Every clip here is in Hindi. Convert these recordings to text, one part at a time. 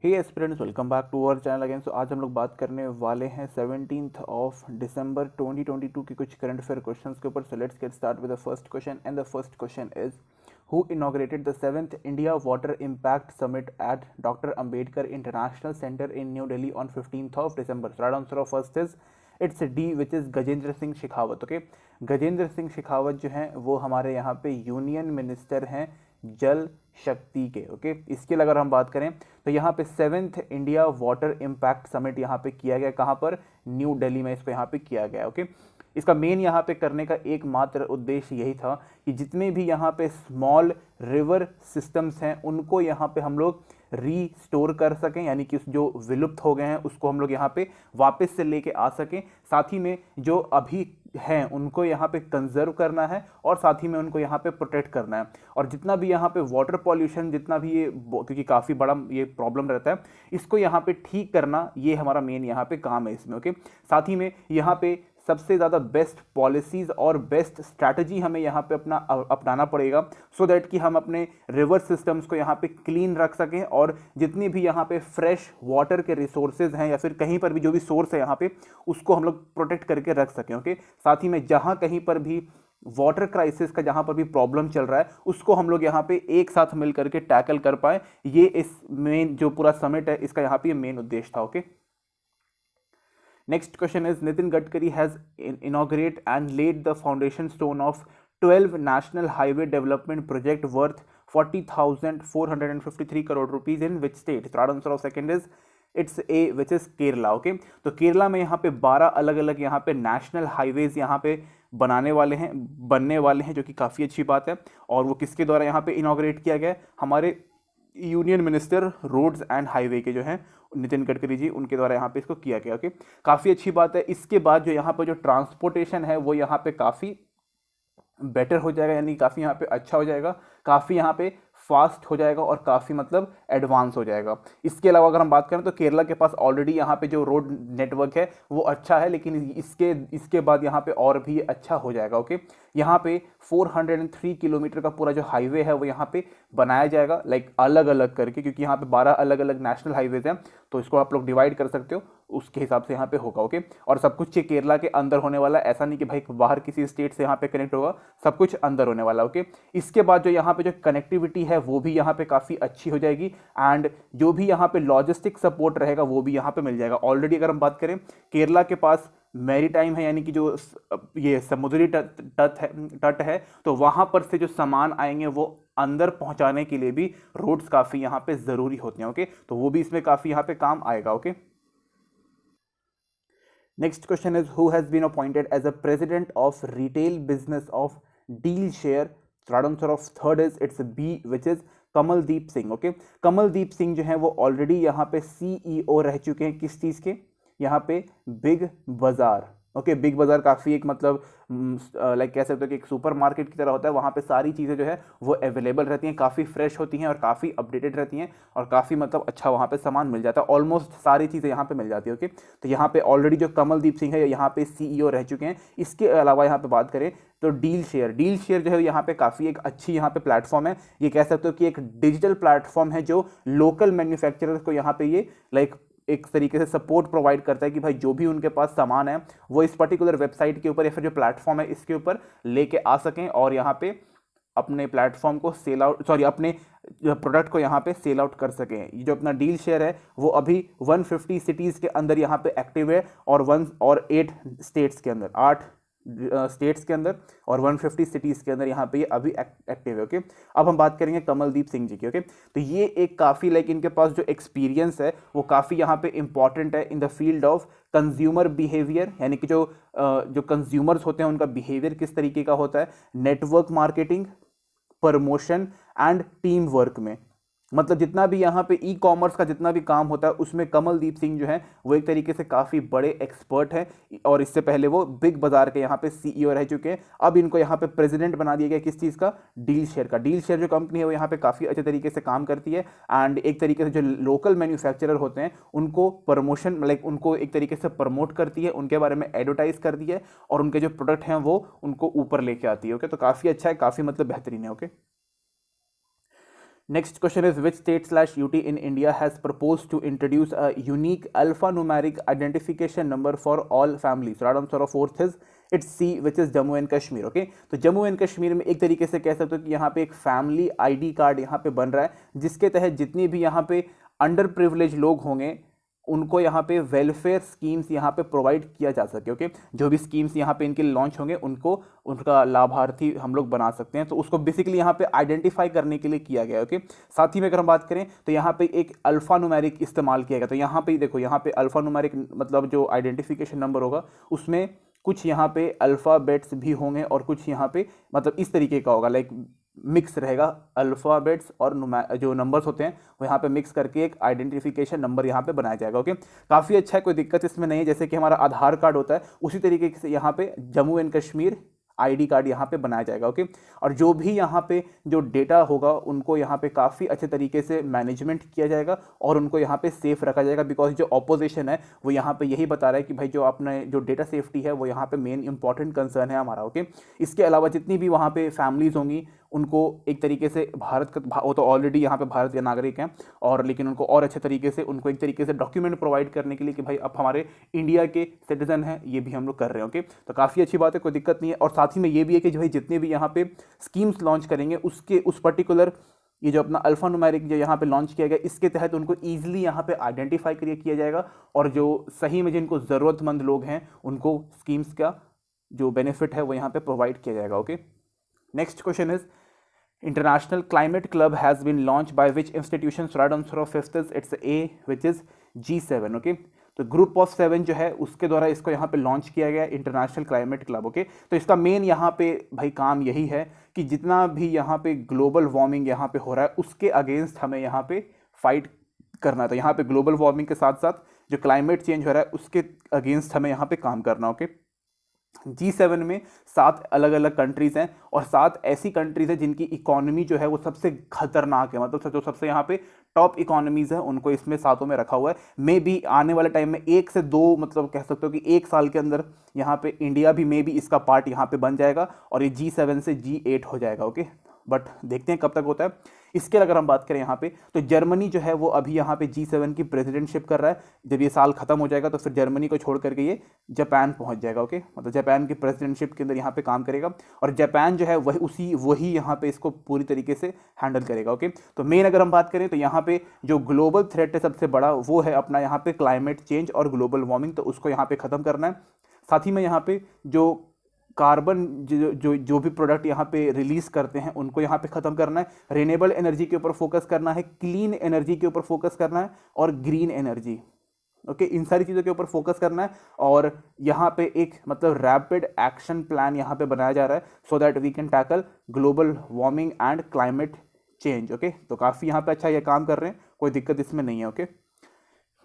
Hey aspirants, welcome back to our channel again. So आज हम लोग बात करने वाले हैं 17th ऑफ दिसंबर 2022 के कुछ करंट अफेयर क्वेश्चंस के ऊपर। So let's get start with the first question and the first question is who inaugurated the 7th India water impact summit eight doctor Ambedkar international centre in new Delhi on 15th of December. Right answer of first is it's D which is Gajendra Singh Shekhawat. Okay, Gajendra Singh Shekhawat जो हैं वो हमारे यहाँ पे यूनियन मिनिस्टर हैं जल शक्ति के। ओके, इसके लिए अगर हम बात करें तो यहाँ पे 7th India water impact summit यहाँ पे किया गया। कहाँ पर? न्यू दिल्ली में इसको यहाँ पे किया गया। ओके, इसका मेन यहाँ पे करने का एकमात्र उद्देश्य यही था कि जितने भी यहाँ पे स्मॉल रिवर सिस्टम्स हैं उनको यहाँ पे हम लोग रीस्टोर कर सकें, यानी कि जो विलुप्त हो गए हैं उसको हम लोग यहाँ पे वापस से लेके आ सकें। साथ ही में जो अभी हैं उनको यहाँ पे कंजर्व करना है और साथ ही में उनको यहाँ पे प्रोटेक्ट करना है। और जितना भी यहाँ पे वाटर पॉल्यूशन, जितना भी ये, क्योंकि काफ़ी बड़ा ये प्रॉब्लम रहता है, इसको यहाँ पे ठीक करना ये हमारा मेन यहाँ पे काम है इसमें। ओके, साथ ही में यहाँ पे सबसे ज़्यादा बेस्ट पॉलिसीज़ और बेस्ट स्ट्रैटेजी हमें यहाँ पे अपनाना पड़ेगा सो दैट कि हम अपने रिवर सिस्टम्स को यहाँ पे क्लीन रख सकें और जितनी भी यहाँ पे फ्रेश वाटर के रिसोर्सेज हैं या फिर कहीं पर भी जो भी सोर्स है यहाँ पे उसको हम लोग प्रोटेक्ट करके रख सकें। ओके, साथ ही में जहाँ कहीं पर भी वाटर क्राइसिस का जहाँ पर भी प्रॉब्लम चल रहा है उसको हम लोग यहाँ पे एक साथ मिल करके टैकल कर पाए, ये इस मेन जो पूरा समिट है इसका यहाँ पे मेन उद्देश्य था। Okay, next question is Nitin Gadkari has inaugurated and laid the foundation stone of 12 national highway development project worth 40,453 crore rupees in which state? So answer of second is it's a which is Kerala. Okay, तो केरला में यहाँ पे 12 अलग अलग यहाँ पे नेशनल हाईवेज यहाँ पे बनने वाले हैं जो कि काफ़ी अच्छी बात है। और वो किसके द्वारा यहाँ पे इनॉग्रेट किया गया है? हमारे union minister roads and highway के जो हैं नितिन गडकरी जी, उनके द्वारा यहाँ पे इसको किया गया। ओके, काफ़ी अच्छी बात है। इसके बाद जो यहाँ पर जो ट्रांसपोर्टेशन है वो यहाँ पे काफ़ी बेटर हो जाएगा, यानी काफ़ी यहाँ पे अच्छा हो जाएगा, काफ़ी यहाँ पे फास्ट हो जाएगा और काफ़ी मतलब एडवांस हो जाएगा। इसके अलावा अगर हम बात करें तो केरला के पास ऑलरेडी यहाँ पे जो रोड नेटवर्क है वो अच्छा है, लेकिन इसके बाद यहाँ पे और भी अच्छा हो जाएगा। ओके, यहाँ पे 403 किलोमीटर का पूरा जो हाईवे है वो यहाँ पे बनाया जाएगा, लाइक अलग अलग करके, क्योंकि यहाँ पे 12 अलग अलग नेशनल हाईवेज हैं तो इसको आप लोग डिवाइड कर सकते हो, उसके हिसाब से यहाँ पे होगा। ओके, और सब कुछ ये केरला के अंदर होने वाला है, ऐसा नहीं कि भाई बाहर किसी स्टेट से यहाँ पे कनेक्ट होगा, सब कुछ अंदर होने वाला है। ओके, इसके बाद जो यहाँ पे जो कनेक्टिविटी है वो भी यहाँ पे काफ़ी अच्छी हो जाएगी एंड जो भी यहाँ पे लॉजिस्टिक सपोर्ट रहेगा वो भी यहाँ पे मिल जाएगा। ऑलरेडी अगर हम बात करें केरला के पास मैरीटाइम है, यानी कि जो ये समुद्री तट है तो वहाँ पर से जो सामान आएंगे वो अंदर पहुँचाने के लिए भी रोड्स काफ़ी यहाँ पे ज़रूरी होते हैं। ओके, तो वो भी इसमें काफ़ी यहाँ पे काम आएगा। Okay, next question is who has been appointed as a president of retail business of DealShare? Right answer of third is it's B, which is Kamaldeep Singh. Okay, Kamaldeep Singh जो है वो ऑलरेडी यहाँ पे CEO रह चुके हैं किस चीज़ के? यहाँ पे बिग बाजार। ओके, बिग बाजार काफ़ी एक मतलब लाइक कह सकते हो कि एक सुपर मार्केट की तरह होता है, वहाँ पे सारी चीज़ें जो है वो अवेलेबल रहती हैं, काफ़ी फ्रेश होती हैं और काफ़ी अपडेटेड रहती हैं और काफ़ी मतलब अच्छा वहाँ पे सामान मिल जाता है, ऑलमोस्ट सारी चीज़ें यहाँ पे मिल जाती है। ओके, तो यहाँ पे ऑलरेडी जो कमलदीप सिंह है यहाँ पे CEO रह चुके हैं। इसके अलावा यहाँ पे बात करें तो डील शेयर जो है यहाँ पे काफ़ी एक अच्छी यहाँ पे प्लेटफॉर्म है, ये कह सकते हो कि एक डिजिटल प्लेटफॉर्म है जो लोकल मैन्युफैक्चरर्स को यहाँ पे ये लाइक एक तरीके से सपोर्ट प्रोवाइड करता है कि भाई जो भी उनके पास सामान है वो इस पर्टिकुलर वेबसाइट के ऊपर या फिर जो प्लेटफॉर्म है इसके ऊपर लेके आ सकें और यहाँ पे अपने प्लेटफॉर्म को अपने प्रोडक्ट को यहाँ पे सेल आउट कर सकें। ये जो अपना डील शेयर है वो अभी 150 सिटीज़ के अंदर यहाँ पे एक्टिव है और 8 स्टेट्स के अंदर, 8 स्टेट्स के अंदर और 150 सिटीज़ के अंदर यहाँ पे ये अभी एक्टिव है। ओके, अब हम बात करेंगे कमलदीप सिंह जी की। ओके, तो ये एक काफ़ी लाइक इनके पास जो एक्सपीरियंस है वो काफ़ी यहाँ पे इंपॉर्टेंट है in the field of consumer behaviour, यानी कि जो कंज्यूमर्स होते हैं उनका बिहेवियर किस तरीके का होता है, network marketing, promotion and team work में। मतलब जितना भी यहाँ पे ई कॉमर्स का जितना भी काम होता है उसमें कमलदीप सिंह जो है वो एक तरीके से काफ़ी बड़े एक्सपर्ट हैं और इससे पहले वो बिग बाजार के यहाँ पे CEO रह चुके हैं। अब इनको यहाँ पे प्रेसिडेंट बना दिया गया किस चीज़ का? डील शेयर का। डील शेयर जो कंपनी है वो यहाँ पे काफ़ी अच्छे तरीके से काम करती है एंड एक तरीके से जो लोकल मैन्युफैक्चरर होते हैं उनको प्रमोशन लाइक उनको एक तरीके से प्रमोट करती है, उनके बारे में एडवर्टाइज करती है और उनके जो प्रोडक्ट हैं वो उनको ऊपर लेके आती है। ओके, तो काफ़ी अच्छा है, काफ़ी मतलब बेहतरीन है। Okay, Next question is which state/UT in India has proposed to introduce a unique alphanumeric identification number for all families? Right answer of fourth is it's C, which is Jammu and Kashmir. Okay, तो जम्मू एंड कश्मीर में एक तरीके से कह सकते हो कि यहाँ पे एक फैमिली ID कार्ड यहाँ पे बन रहा है, जिसके तहत जितनी भी यहाँ पे अंडर प्रिविलेज लोग होंगे उनको यहाँ पे वेलफेयर स्कीम्स यहाँ पे प्रोवाइड किया जा सके. ओके, जो भी स्कीम्स यहाँ पे इनके लॉन्च होंगे उनको उनका लाभार्थी हम लोग बना सकते हैं. तो उसको बेसिकली यहाँ पे आइडेंटिफाई करने के लिए किया गया. ओके, साथ ही में अगर हम बात करें तो यहाँ पे एक अल्फा न्यूमेरिक इस्तेमाल किया गया. तो यहाँ पे देखो, यहाँ पे अल्फा न्यूमेरिक मतलब जो आइडेंटिफिकेशन नंबर होगा उसमें कुछ यहाँ पे अल्फ़ाबेट्स भी होंगे और कुछ यहाँ पे मतलब इस तरीके का होगा, लाइक मिक्स रहेगा. अल्फ़ाबेट्स और जो नंबर्स होते हैं वो यहाँ पे मिक्स करके एक आइडेंटिफिकेशन नंबर यहाँ पे बनाया जाएगा. ओके, काफ़ी अच्छा है, कोई दिक्कत इसमें नहीं है. जैसे कि हमारा आधार कार्ड होता है उसी तरीके से यहाँ पे Jammu and Kashmir ID card यहाँ पे बनाया जाएगा. ओके, और जो भी यहाँ पे जो डेटा होगा उनको यहाँ पे काफ़ी अच्छे तरीके से मैनेजमेंट किया जाएगा और उनको यहाँ पे सेफ रखा जाएगा. बिकॉज जो ऑपोजिशन है वो यहाँ पे यही बता रहा है कि भाई जो अपने जो डेटा सेफ्टी है वो यहाँ पे मेन इंपॉर्टेंट कंसर्न है हमारा. ओके, इसके अलावा जितनी भी वहाँ पे फैमिलीज होंगी उनको एक तरीके से भारत का, वो तो ऑलरेडी यहाँ पे भारत के नागरिक हैं, और लेकिन उनको और अच्छे तरीके से उनको एक तरीके से डॉक्यूमेंट प्रोवाइड करने के लिए कि भाई अब हमारे इंडिया के सिटीजन हैं, ये भी हम लोग कर रहे हैं. ओके, तो काफ़ी अच्छी बात है, कोई दिक्कत नहीं है. और साथ ही में ये भी है कि भाई जितने भी यहाँ पे स्कीम्स लॉन्च करेंगे उसके उस पर्टिकुलर ये जो अपना अल्फा न्यूमेरिक जो यहाँ पे लॉन्च किया गया इसके तहत उनको ईजिली यहाँ पे आइडेंटिफाई किया जाएगा और जो सही में जिनको ज़रूरतमंद लोग हैं उनको स्कीम्स का जो बेनिफिट है वो यहाँ पे प्रोवाइड किया जाएगा. Okay, next question is International Climate Club has been launched by which institution? Right answer of fifth is it's A, which is G7. Okay, तो ग्रुप ऑफ 7 जो है उसके द्वारा इसको यहाँ पे लॉन्च किया गया इंटरनेशनल क्लाइमेट क्लब. ओके, तो इसका मेन यहाँ पे भाई काम यही है कि जितना भी यहाँ पे ग्लोबल वार्मिंग यहाँ पे हो रहा है उसके अगेंस्ट हमें यहाँ पे फाइट करना है. तो यहाँ पे ग्लोबल वार्मिंग के साथ साथ जो क्लाइमेट चेंज हो रहा है उसके अगेंस्ट हमें यहाँ पे काम करना. ओके, G7 में 7 अलग अलग कंट्रीज़ हैं और 7 ऐसी कंट्रीज़ हैं जिनकी इकोनॉमी जो है वो सबसे खतरनाक है, मतलब जो सबसे यहाँ पे टॉप इकोनॉमीज़ हैं उनको इसमें 7 में रखा हुआ है. मे बी आने वाले टाइम में 1 से 2 मतलब कह सकते हो कि 1 साल के अंदर यहाँ पे इंडिया भी मे बी इसका पार्ट यहाँ पे बन जाएगा और ये G7 से G8 हो जाएगा. ओके, बट देखते हैं कब तक होता है. इसके अगर हम बात करें यहाँ पे तो जर्मनी जो है वो अभी यहाँ पे G7 की प्रेसिडेंटशिप कर रहा है. जब ये साल खत्म हो जाएगा तो फिर जर्मनी को छोड़ करके ये जापान पहुँच जाएगा. ओके, मतलब जापान की प्रेसिडेंटशिप के अंदर यहाँ पे काम करेगा और जापान जो है वही यहाँ पे इसको पूरी तरीके से हैंडल करेगा. ओके, तो मेन अगर हम बात करें तो यहाँ पे जो ग्लोबल थ्रेट है सबसे बड़ा वो है अपना यहाँ पे क्लाइमेट चेंज और ग्लोबल वार्मिंग, तो उसको यहाँ पे ख़त्म करना है. साथ ही में यहाँ पे जो कार्बन जो भी प्रोडक्ट यहाँ पे रिलीज करते हैं उनको यहाँ पे ख़त्म करना है. रिन्यूएबल एनर्जी के ऊपर फोकस करना है, क्लीन एनर्जी के ऊपर फोकस करना है और ग्रीन एनर्जी. ओके, इन सारी चीज़ों के ऊपर फोकस करना है और यहाँ पे एक मतलब रैपिड एक्शन प्लान यहाँ पे बनाया जा रहा है so that we can tackle global warming and climate change. Okay, तो काफ़ी यहाँ पे अच्छा ये काम कर रहे हैं, कोई दिक्कत इसमें नहीं है. Okay,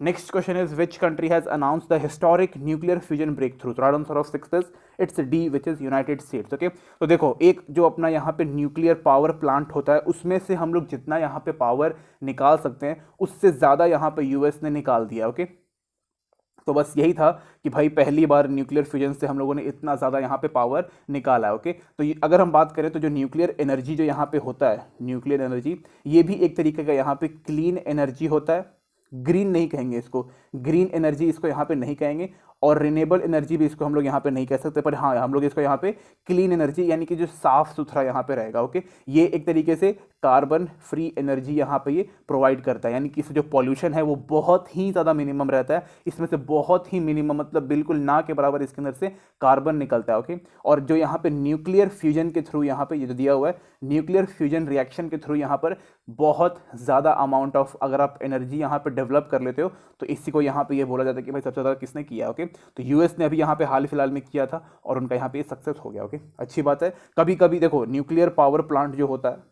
next question is which country has announce the historic nuclear fusion breakthrough? Right answer of sixth is it's D, which is United States. Okay, तो देखो एक जो अपना यहाँ पे न्यूक्लियर पावर प्लांट होता है उसमें से हम लोग जितना यहाँ पे पावर निकाल सकते हैं उससे ज़्यादा यहाँ पे यूएस ने निकाल दिया. ओके, तो बस यही था कि भाई पहली बार न्यूक्लियर फ्यूजन से हम लोगों ने इतना ज़्यादा यहाँ पे पावर निकाला है. ओके, तो अगर हम बात करें तो जो न्यूक्लियर एनर्जी जो यहाँ पे होता है, न्यूक्लियर एनर्जी ये भी एक तरीके का यहाँ पे क्लीन एनर्जी होता है. ग्रीन नहीं कहेंगे इसको, ग्रीन एनर्जी इसको यहाँ पे नहीं कहेंगे और रिन्यूएबल एनर्जी भी इसको हम लोग यहाँ पे नहीं कह सकते, पर हाँ हम लोग इसको यहाँ पे क्लीन एनर्जी यानी कि जो साफ सुथरा यहाँ पे रहेगा. ओके, ये एक तरीके से कार्बन फ्री एनर्जी यहाँ पे ये प्रोवाइड करता है, यानी कि इससे जो पॉल्यूशन है वो बहुत ही ज़्यादा मिनिमम रहता है. इसमें से बहुत ही मिनिमम मतलब बिल्कुल ना के बराबर इसके अंदर से कार्बन निकलता है. ओके, और जो यहाँ पे न्यूक्लियर फ्यूजन के थ्रू यहाँ पे ये जो दिया हुआ है न्यूक्लियर फ्यूजन रिएक्शन के थ्रू यहाँ पर बहुत ज़्यादा अमाउंट ऑफ अगर आप एनर्जी यहाँ पर डेवलप कर लेते हो तो इसी को यहाँ पे ये बोला जाता है कि भाई सबसे ज़्यादा किसने किया. ओके, तो यूएस ने अभी यहाँ पे हाल फिलहाल में किया था और उनका यहाँ पे सक्सेस हो गया. ओके, अच्छी बात है. कभी कभी देखो न्यूक्लियर पावर प्लांट जो होता है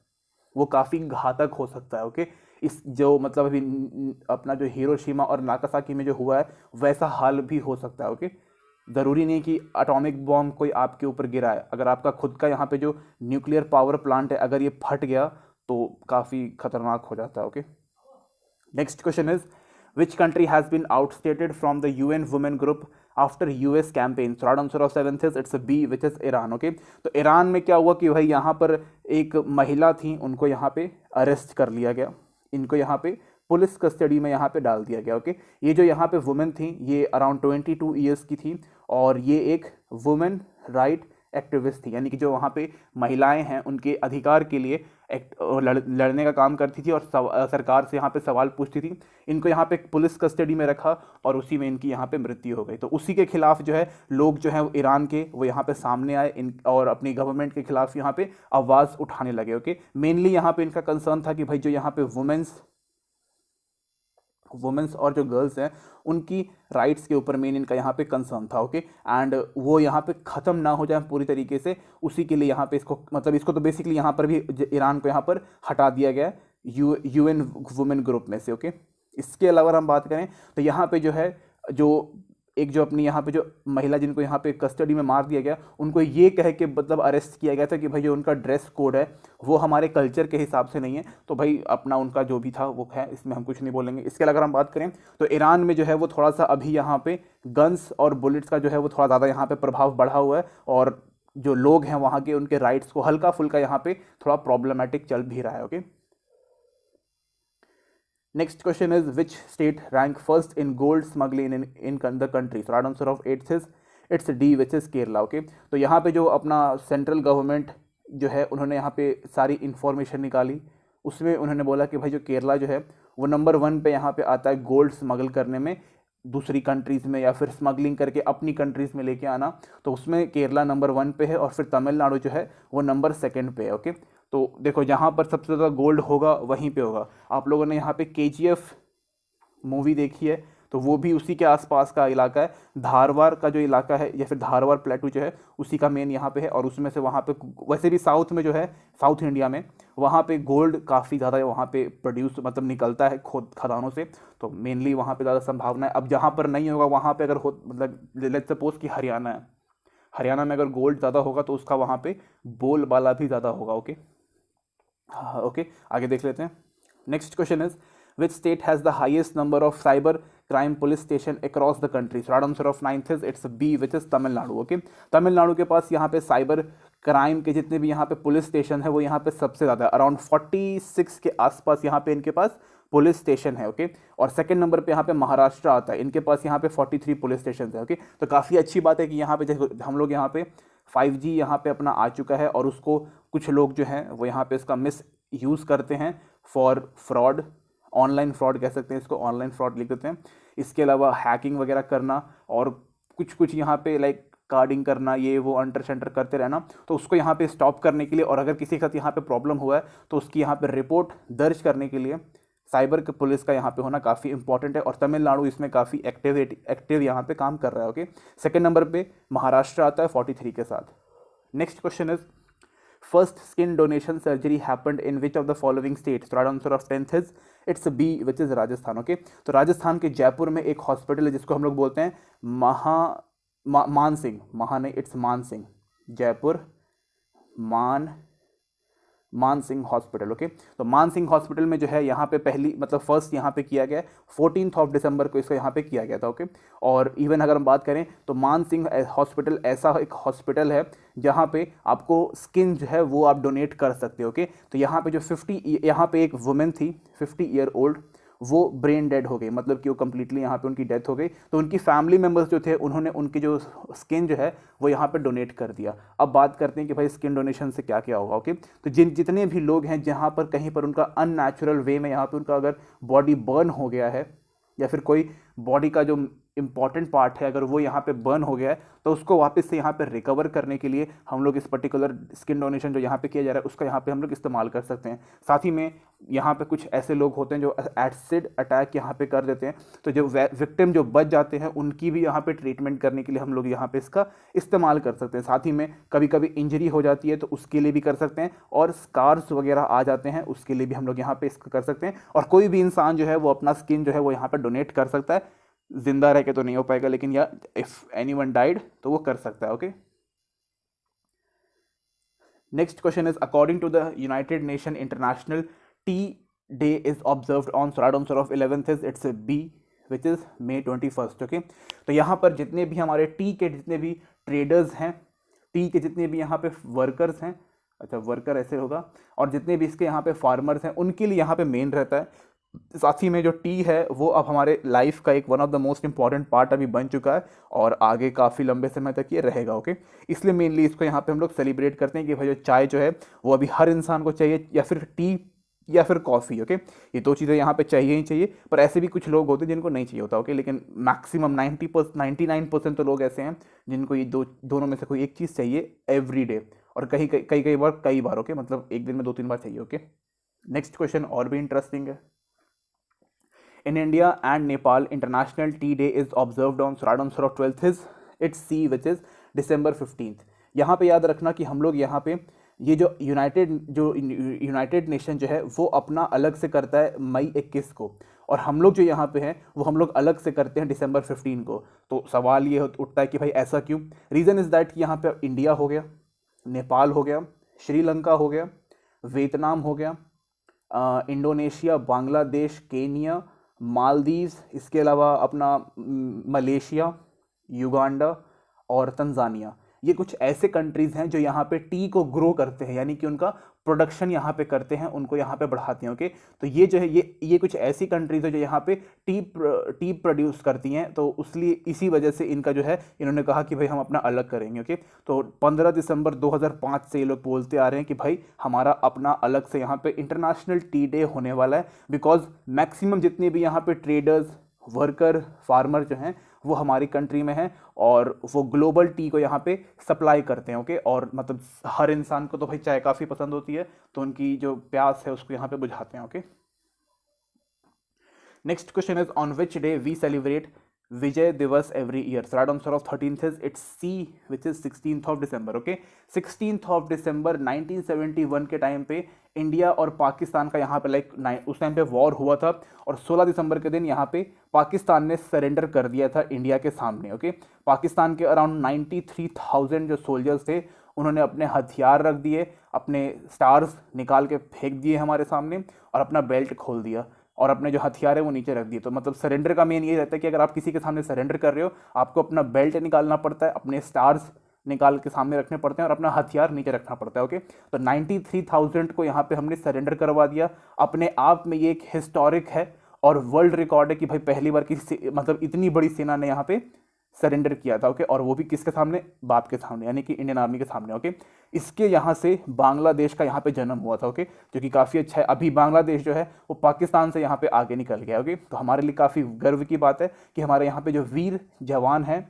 वो काफ़ी घातक हो सकता है. ओके, इस जो मतलब अभी अपना जो हिरोशिमा और नागासाकी में जो हुआ है वैसा हाल भी हो सकता है. ओके, ज़रूरी नहीं कि एटॉमिक बॉम्ब कोई आपके ऊपर गिरा है, अगर आपका खुद का यहाँ पे जो न्यूक्लियर पावर प्लांट है अगर ये फट गया तो काफ़ी खतरनाक हो जाता है. Okay, next question is which country has been ousted from the UN women group after US campaign? तो right answer of seventh is it's B which is Iran. Okay, तो ईरान में क्या हुआ कि भाई यहाँ पर एक महिला थी, उनको यहाँ पे अरेस्ट कर लिया गया, इनको यहाँ पे पुलिस कस्टडी में यहाँ पे डाल दिया गया। ओके, ये जो यहाँ पे वुमेन थी ये अराउंड 22 ईयर्स की थी और ये एक वुमेन राइट एक्टिविस्ट थी, यानी कि जो वहाँ पे महिलाएं हैं उनके अधिकार के लिए लड़ने का काम करती थी और सरकार से यहाँ पे सवाल पूछती थी। इनको यहाँ पे पुलिस कस्टडी में रखा और उसी में इनकी यहाँ पे मृत्यु हो गई। तो उसी के खिलाफ जो है लोग जो है ईरान के वो यहाँ पे सामने आए और अपनी गवर्नमेंट के खिलाफ यहाँ पे आवाज़ उठाने लगे। ओके, मेनली यहाँ पे इनका कंसर्न था कि भाई जो यहाँ पे वुमेन्स और जो गर्ल्स हैं उनकी राइट्स के ऊपर मेन इनका यहाँ पे कंसर्न था। ओके, एंड वो यहाँ पे ख़त्म ना हो जाए पूरी तरीके से, उसी के लिए यहाँ पे इसको तो बेसिकली यहाँ पर भी ईरान को यहाँ पर हटा दिया गया यूएन वुमेन ग्रुप में से। ओके, इसके अलावा हम बात करें तो यहाँ पे जो है जो अपनी यहाँ पे जो महिला जिनको यहाँ पे कस्टडी में मार दिया गया, उनको ये कह के मतलब अरेस्ट किया गया था कि भाई जो उनका ड्रेस कोड है वो हमारे कल्चर के हिसाब से नहीं है, तो भाई अपना उनका जो भी था वो है, इसमें हम कुछ नहीं बोलेंगे। इसके अलावा हम बात करें तो ईरान में जो है वो थोड़ा सा अभी यहाँ पे गन्स और बुलेट्स का जो है वो थोड़ा ज़्यादा यहाँ पे प्रभाव बढ़ा हुआ है और जो लोग हैं वहाँ के उनके राइट्स को हल्का फुल्का यहाँ पे थोड़ा प्रॉब्लमेटिक चल भी रहा है। Okay, next question is which state rank first in gold smuggling in the country? So right answer of 8th is it's D which is Kerala। okay, तो यहाँ पे जो अपना सेंट्रल गवर्नमेंट जो है उन्होंने यहाँ पे सारी इंफॉर्मेशन निकाली, उसमें उन्होंने बोला कि भाई जो केरला जो है वो नंबर 1 पे यहाँ पे आता है गोल्ड स्मगल करने में, दूसरी कंट्रीज़ में या फिर स्मगलिंग करके अपनी कंट्रीज़ में लेके आना, तो उसमें केरला नंबर 1 पे है और फिर तमिलनाडु जो है वो नंबर 2 पे है। ओके, तो देखो जहाँ पर सबसे ज़्यादा गोल्ड होगा वहीं पे होगा। आप लोगों ने यहाँ पे KGF मूवी देखी है तो वो भी उसी के आसपास का इलाका है, धारवाड़ का जो इलाका है या फिर धारवाड़ प्लेटू जो है उसी का मेन यहाँ पे है। और उसमें से वहाँ पे वैसे भी साउथ में जो है साउथ इंडिया में वहाँ पे गोल्ड काफ़ी ज़्यादा वहाँ पे प्रोड्यूस मतलब निकलता है खदानों से, तो मेनली वहाँ पे ज़्यादा संभावना है। अब जहाँ पर नहीं होगा वहाँ पर अगर हो मतलब लेट्स सपोज कि हरियाणा है, हरियाणा में अगर गोल्ड ज़्यादा होगा तो उसका वहाँ पे बोलबाला भी ज़्यादा होगा। ओके, हाँ ओके, आगे देख लेते हैं। Next question is which state has the highest number of cyber crime police station across the country? Right answer of 9th is it's B which is Tamil Nadu. Okay, Tamil Nadu के पास यहाँ पे साइबर क्राइम के जितने भी यहाँ पे पुलिस स्टेशन है वो यहाँ पे सबसे ज़्यादा अराउंड 46 के आसपास यहाँ पे इनके पास पुलिस स्टेशन है। ओके, और सेकंड नंबर पे यहाँ पे महाराष्ट्र आता है, इनके पास यहाँ पे 43 पुलिस स्टेशन है। ओके, तो काफ़ी अच्छी बात है कि यहाँ पे जैसे हम लोग यहाँ पे 5G यहाँ पे अपना आ चुका है और उसको कुछ लोग जो हैं वो यहाँ पे इसका मिस यूज़ करते हैं फॉर फ्रॉड, ऑनलाइन फ्रॉड कह सकते हैं इसको, ऑनलाइन फ्रॉड लिख देते हैं। इसके अलावा हैकिंग वगैरह करना और कुछ यहाँ पे लाइक कार्डिंग करना, ये वो अंटर शंटर करते रहना, तो उसको यहाँ पे स्टॉप करने के लिए और अगर किसी के साथ यहाँ पे प्रॉब्लम हुआ है तो उसकी यहाँ पे रिपोर्ट दर्ज करने के लिए साइबर पुलिस का यहाँ पे होना काफ़ी इंपॉर्टेंट है और तमिलनाडु इसमें काफ़ी एक्टिव यहाँ पे काम कर रहा है। ओके, सेकेंड नंबर पे महाराष्ट्र आता है 43 के साथ। Next question is first skin donation surgery happened in which of the following states? Right answer of 10th is it's B which is Rajasthan. Okay, तो राजस्थान के जयपुर में एक हॉस्पिटल है जिसको हम लोग बोलते हैं मानसिंह, महा नहीं it's Mansingh, Jaipur Mansingh hospital. Okay, तो मानसिंह हॉस्पिटल में जो है यहाँ पे पहली मतलब फर्स्ट यहाँ पे किया गया 14 दिसंबर को इसको यहाँ पे किया गया था। ओके, और इवन अगर हम बात करें तो मानसिंह हॉस्पिटल ऐसा एक हॉस्पिटल है जहाँ पे आपको स्किन जो है वो आप डोनेट कर सकते हो। ओके, तो यहाँ पे जो यहाँ पे एक वुमेन थी 50 ईयर ओल्ड, वो ब्रेन डेड हो गई, मतलब कि वो कम्प्लीटली यहाँ पे उनकी डेथ हो गई। तो उनकी फैमिली मेम्बर्स जो थे उन्होंने उनकी जो स्किन जो है वो यहाँ पे डोनेट कर दिया। अब बात करते हैं कि भाई स्किन डोनेशन से क्या क्या होगा। ओके, तो जितने भी लोग हैं जहाँ पर कहीं पर उनका अननेचुरल वे में यहाँ पे उनका अगर बॉडी बर्न हो गया है या फिर कोई बॉडी का जो इंपॉर्टेंट पार्ट है अगर वो यहाँ पे बर्न हो गया है तो उसको वापस से यहाँ पे रिकवर करने के लिए हम लोग इस पर्टिकुलर स्किन डोनेशन जो यहाँ पे किया जा रहा है उसका यहाँ पे हम लोग इस्तेमाल कर सकते हैं। साथ ही में यहाँ पे कुछ ऐसे लोग होते हैं जो एसिड अटैक यहाँ पे कर देते हैं, तो जो विक्टिम जो बच जाते हैं उनकी भी यहाँ पे ट्रीटमेंट करने के लिए हम लोग यहाँ पे इसका इस्तेमाल कर सकते हैं। साथ ही में कभी कभी इंजरी हो जाती है तो उसके लिए भी कर सकते हैं, और स्कार्स वगैरह आ जाते हैं उसके लिए भी हम लोग यहाँ पे इसको कर सकते हैं। और कोई भी इंसान जो है वो अपना स्किन जो है वो यहाँ पर डोनेट कर सकता है, जिंदा रह के तो नहीं हो पाएगा लेकिन या इफ एनीवन डाइड तो वो कर सकता है। Okay, next question is according to the United Nation International Tea Day is observed on, right answer of 11th is it's B which is May 21, okay. तो यहाँ पर जितने भी हमारे टी के जितने भी ट्रेडर्स हैं, टी के जितने भी यहाँ पे वर्कर्स हैं, अच्छा वर्कर ऐसे होगा, और जितने भी इसके यहाँ पे फार्मर्स हैं उनके लिए यहाँ पे मेन रहता है। साथ ही में जो टी है वो अब हमारे लाइफ का एक one of the most important part अभी बन चुका है और आगे काफ़ी लंबे समय तक ये रहेगा, ओके। इसलिए मेनली इसको यहाँ पे हम लोग सेलिब्रेट करते हैं कि भाई जो चाय जो है वो अभी हर इंसान को चाहिए, या फिर टी या फिर कॉफ़ी, ओके। ये दो चीज़ें यहाँ पे चाहिए ही चाहिए, पर ऐसे भी कुछ लोग होते हैं जिनको नहीं चाहिए होता, ओके। लेकिन मैक्सिमम 99% तो लोग ऐसे हैं जिनको ये दोनों में से कोई एक चीज़ चाहिए एवरी डे, और कई बार, ओके, मतलब एक दिन में 2-3 बार चाहिए, ओके। नेक्स्ट क्वेश्चन और भी इंटरेस्टिंग है। In India and Nepal, International Tea Day is observed on Sradamsar of 12th is its C, which is December 15th। यहाँ पे याद रखना कि हम लोग यहाँ पे ये जो यूनाइटेड नेशन जो है वो अपना अलग से करता है मई 21 को, और हम लोग जो यहाँ पे हैं वो हम लोग अलग से करते हैं December 15 को। तो सवाल ये उठता है कि भाई ऐसा क्यों? रीज़न इज़ दैट कि यहाँ पे इंडिया हो गया, नेपाल हो गया, श्रीलंका हो गया, वियतनाम हो गया, इंडोनेशिया, बांग्लादेश, केनिया, मालदीव्स, इसके अलावा अपना मलेशिया, युगांडा और तंजानिया, ये कुछ ऐसे कंट्रीज़ हैं जो यहाँ पे टी को ग्रो करते हैं, यानी कि उनका प्रोडक्शन यहाँ पे करते हैं, उनको यहाँ पे बढ़ाते हैं, ओके। तो ये जो है ये कुछ ऐसी कंट्रीज़ है जो यहाँ पे टी प्रोड्यूस करती हैं, तो इसलिए इसी वजह से इनका जो है इन्होंने कहा कि भाई हम अपना अलग करेंगे, ओके। तो 15 दिसंबर 2005 से ये लोग बोलते आ रहे हैं कि भाई हमारा अपना अलग से यहाँ पे इंटरनेशनल टी डे होने वाला है, बिकॉज मैक्सिमम जितने भी यहाँ पे ट्रेडर्स, वर्कर, फार्मर जो हैं वो हमारी कंट्री में हैं और वो ग्लोबल टी को यहाँ पे सप्लाई करते हैं, ओके। और मतलब हर इंसान को तो भाई चाय काफ़ी पसंद होती है, तो उनकी जो प्यास है उसको यहाँ पे बुझाते हैं, okay. Next question is on which day we celebrate Vijay Diwas every year? Sradamsar of 13th is its C, which is 16th of December, okay। 16th of December 1971 के टाइम पे इंडिया और पाकिस्तान का यहाँ पे उस टाइम पे वॉर हुआ था, और 16 दिसंबर के दिन यहाँ पे पाकिस्तान ने सरेंडर कर दिया था इंडिया के सामने, ओके। पाकिस्तान के अराउंड 93,000 जो सोल्जर्स थे उन्होंने अपने हथियार रख दिए, अपने स्टार्स निकाल के फेंक दिए हमारे सामने, और अपना बेल्ट खोल दिया और अपने जो हथियार है वो नीचे रख दिए। तो मतलब सरेंडर का मेन ये रहता है कि अगर आप किसी के सामने सरेंडर कर रहे हो, आपको अपना बेल्ट निकालना पड़ता है, अपने स्टार्स निकाल के सामने रखने पड़ते हैं और अपना हथियार नीचे रखना पड़ता है, ओके। तो 93,000 को यहाँ पे हमने सरेंडर करवा दिया। अपने आप में ये एक हिस्टोरिक है और वर्ल्ड रिकॉर्ड है कि भाई पहली बार किसी मतलब इतनी बड़ी सेना ने यहाँ पे सरेंडर किया था, ओके। और वो भी किसके सामने? बाप के सामने, यानी कि इंडियन आर्मी के सामने, ओके। इसके यहाँ से बांग्लादेश का यहाँ पे जन्म हुआ था, ओके, जो कि काफ़ी अच्छा है। अभी बांग्लादेश जो है वो पाकिस्तान से यहाँ पे आगे निकल गया, ओके। तो हमारे लिए काफ़ी गर्व की बात है कि हमारे यहाँ पे जो वीर जवान हैं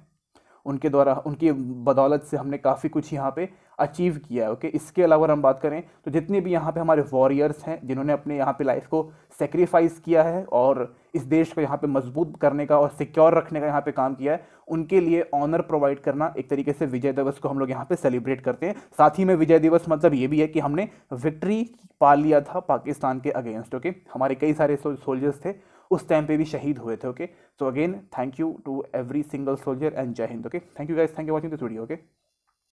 उनके द्वारा, उनकी बदौलत से हमने काफ़ी कुछ यहाँ पे अचीव किया है, ओके। इसके अलावा अगर हम बात करें तो जितने भी यहाँ पे हमारे वॉरियर्स हैं जिन्होंने अपने यहाँ पे लाइफ को सेक्रीफाइस किया है और इस देश को यहाँ पे मजबूत करने का और सिक्योर रखने का यहाँ पे काम किया है, उनके लिए ऑनर प्रोवाइड करना एक तरीके से विजय दिवस को हम लोग यहाँ पे सेलिब्रेट करते हैं। साथ ही में विजय दिवस मतलब ये भी है कि हमने विक्ट्री पा लिया था पाकिस्तान के अगेंस्ट, ओके। हमारे कई सारे सोल्जर्स थे उस टाइम पे भी शहीद हुए थे, okay. So again thank you to every single soldier and Jai Hind, okay. Thank you guys, thank you watching this video, okay.